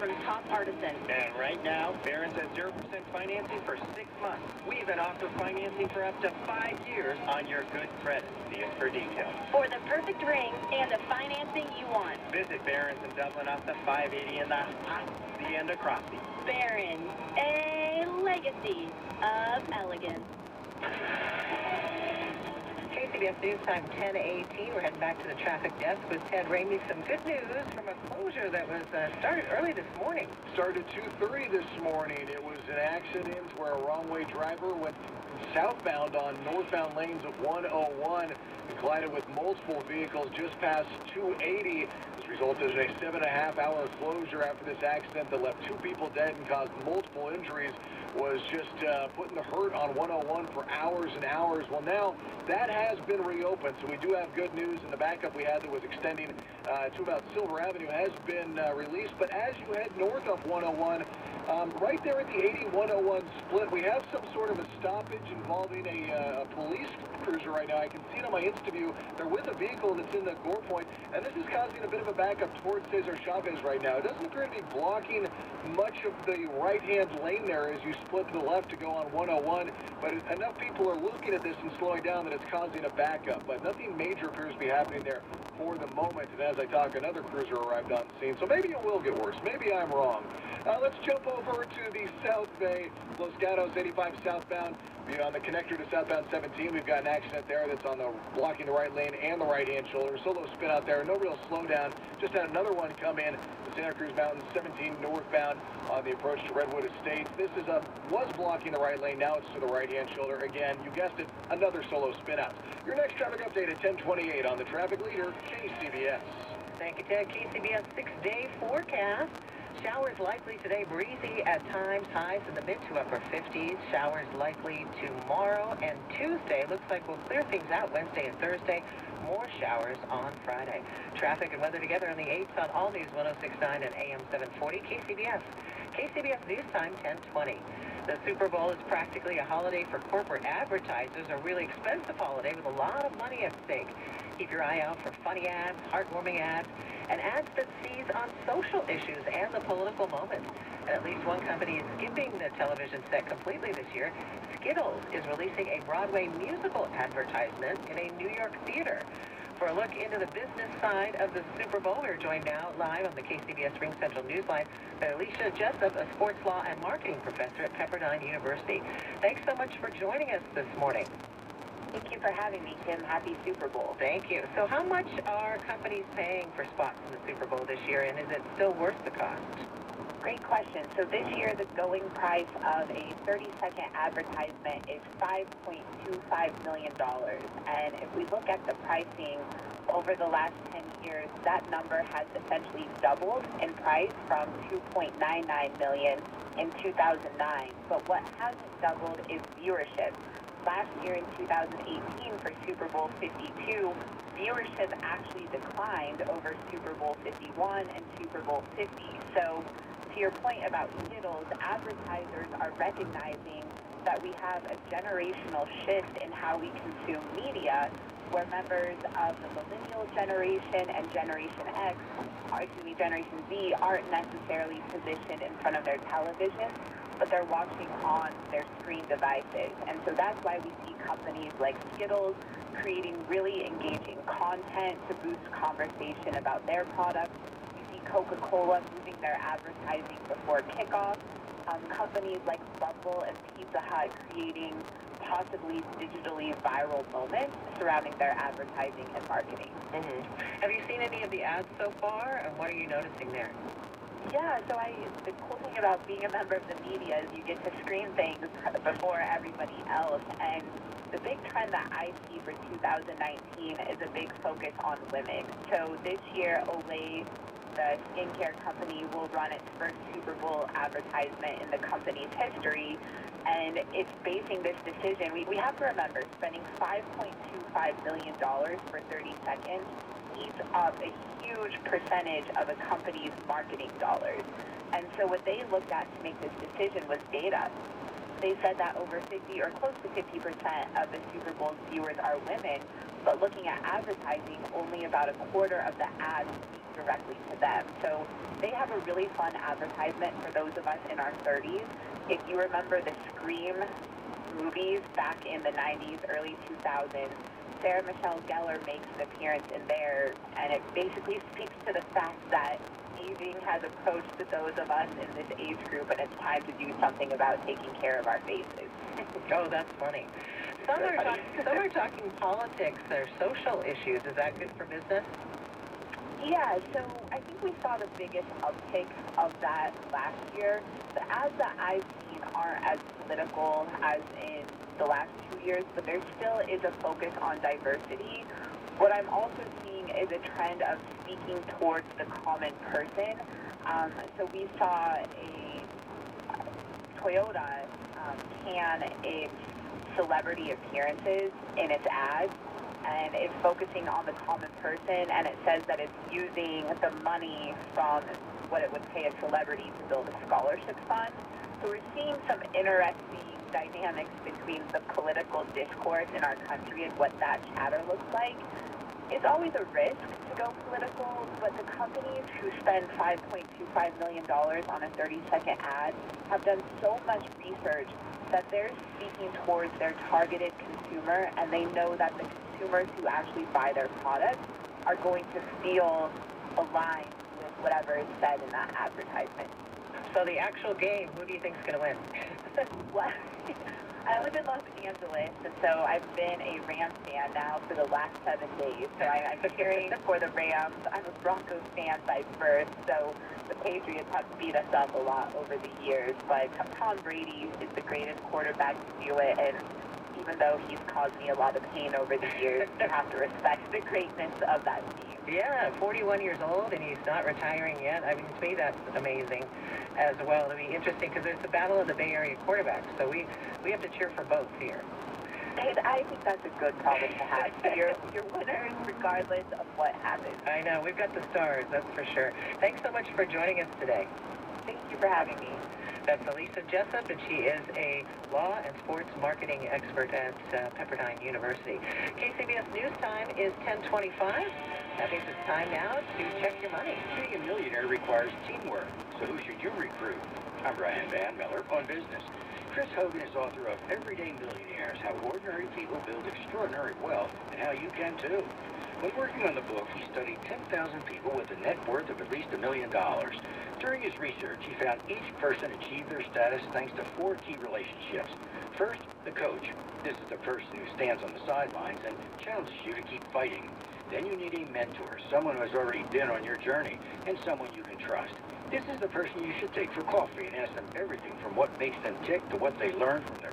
from top artisans. And right now, Barron's has 0% financing for 6 months. We even offer financing for up to 5 years on your good credit. See us for details. For the perfect ring and the financing you want. Visit Barron's in Dublin off the 580 in the hot sea and across the. Barron's, a legacy of elegance. KCBS News Time 10:18. We're heading back to the traffic desk with Ted Ramey. Some good news from a closure that was started early this morning. Started 2:30 this morning. It was an accident where a wrong-way driver went southbound on northbound lanes of 101 and collided with multiple vehicles just past 280. This resulted in a 7.5-hour closure after this accident that left 2 people dead and caused multiple injuries. Was just putting the hurt on 101 for hours and hours. Well, now that has been reopened, so we do have good news. And the backup we had that was extending to about Silver Avenue has been released. But as you head north of 101, right there at the 80-101 split, we have some sort of a stoppage involving a police cruiser right now. I can see it on my Insta-view. They're with a vehicle that's in the Gore Point, and this is causing a bit of a backup towards Cesar Chavez right now. It doesn't appear to be blocking much of the right-hand lane there as you split to the left to go on 101, but enough people are looking at this and slowing down that it's causing a backup. But nothing major appears to be happening there for the moment. And as I talk, another cruiser arrived on scene, so maybe it will get worse. Maybe I'm wrong. Let's jump over to the South Bay, Los Gatos 85 southbound. On the connector to southbound 17, we've got an accident there that's on the blocking the right lane and the right-hand shoulder. Solo spin out there, no real slowdown. Just had another one come in. The Santa Cruz Mountains 17 northbound on the approach to Redwood Estates. This is was blocking the right lane. Now it's to the right-hand shoulder. Again, you guessed it, another solo spin out. Your next traffic update at 10:28 on the traffic leader, KCBS. Thank you, Ted. KCBS 6-day forecast. Showers likely today, breezy at times, highs in the mid to upper 50s. Showers likely tomorrow and Tuesday. Looks like we'll clear things out Wednesday and Thursday. More showers on Friday. Traffic and weather together on the 8s on All News 106.9 and AM 740 KCBS. KCBS News Time 10:20. The Super Bowl is practically a holiday for corporate advertisers, a really expensive holiday with a lot of money at stake. Keep your eye out for funny ads, heartwarming ads, and ads that seize on social issues and the political moment. And at least one company is skipping the television set completely this year. Skittles is releasing a Broadway musical advertisement in a New York theater. For a look into the business side of the Super Bowl, we're joined now live on the KCBS Ring Central Newsline by Alicia Jessup, a sports law and marketing professor at Pepperdine University. Thanks so much for joining us this morning. Thank you for having me, Kim. Happy Super Bowl. Thank you. So how much are companies paying for spots in the Super Bowl this year, and is it still worth the cost? Great question. So this year, the going price of a 30-second advertisement is $5.25 million. And if we look at the pricing over the last 10 years, that number has essentially doubled in price from $2.99 million in 2009. But what hasn't doubled is viewership. Last year in 2018 for Super Bowl 52, viewership actually declined over Super Bowl 51 and Super Bowl 50. So to your point about Skittles, advertisers are recognizing that we have a generational shift in how we consume media, where members of the millennial generation and Generation X, Generation Z, aren't necessarily positioned in front of their television, but they're watching on their screen devices. And so that's why we see companies like Skittles creating really engaging content to boost conversation about their products. We see Coca-Cola moving their advertising before kickoff. Companies like Bumble and Pizza Hut creating possibly digitally viral moments surrounding their advertising and marketing. Have you seen any of the ads so far, and what are you noticing there? Yeah, so the cool thing about being a member of the media is you get to screen things before everybody else. And the big trend that I see for 2019 is a big focus on women. So this year, Olay, the skincare company, will run its first Super Bowl advertisement in the company's history. And it's basing this decision. We have to remember, spending $5.25 million for 30 seconds eats up a huge percentage of a company's marketing dollars. And so what they looked at to make this decision was data. They said that over 50 or close to 50% of the Super Bowl viewers are women, but looking at advertising, only about a quarter of the ads speak directly to them. So they have a really fun advertisement for those of us in our 30s. If you remember the Scream movies back in the 90s, early 2000s, Sarah Michelle Gellar makes an appearance in there, and it basically speaks to the fact that aging has approached those of us in this age group, and it's time to do something about taking care of our faces. Oh, that's funny. Some are talking politics or social issues. Is that good for business? Yeah, so I think we saw the biggest uptick of that last year. The ads that I've seen aren't as political as in the last 2 years, but there still is a focus on diversity. What I'm also seeing is a trend of speaking towards the common person. So we saw a Toyota can its celebrity appearances in its ads, and it's focusing on the common person, and it says that it's using the money from what it would pay a celebrity to build a scholarship fund. So we're seeing some interesting dynamics between the political discourse in our country and what that chatter looks like. It's always a risk to go political, but the companies who spend $5.25 million on a 30-second ad have done so much research that they're speaking towards their targeted consumer, and they know that the consumers who actually buy their products are going to feel aligned with whatever is said in that advertisement. So the actual game, who do you think is going to win? Well, I live in Los Angeles, and so I've been a Rams fan now for the last 7 days. So I'm cheering for the Rams. I'm a Broncos fan by birth, so the Patriots have beat us up a lot over the years. But Tom Brady is the greatest quarterback to do it, and even though he's caused me a lot of pain over the years, you have to respect the greatness of that team. Yeah, 41 years old, and he's not retiring yet. I mean, to me, that's amazing as well. It'll be interesting because there's the battle of the Bay Area quarterbacks, so we have to cheer for both here. And I think that's a good problem to have. So you're winners regardless of what happens. I know. We've got the stars, that's for sure. Thanks so much for joining us today. Thank you for having me. That's Elisa Jessup, and she is a law and sports marketing expert at Pepperdine University. KCBS News Time is 10:25. That means it's time now to check your money. Being a millionaire requires teamwork, so who should you recruit? I'm Brian Van Miller on business. Chris Hogan is author of Everyday Millionaires, How Ordinary People Build Extraordinary Wealth, and how you can too. When working on the book, he studied 10,000 people with a net worth of at least $1 million. During his research, he found each person achieved their status thanks to 4 key relationships. First, the coach. This is the person who stands on the sidelines and challenges you to keep fighting. Then you need a mentor, someone who has already been on your journey, and someone you can trust. This is the person you should take for coffee and ask them everything from what makes them tick to what they learned from their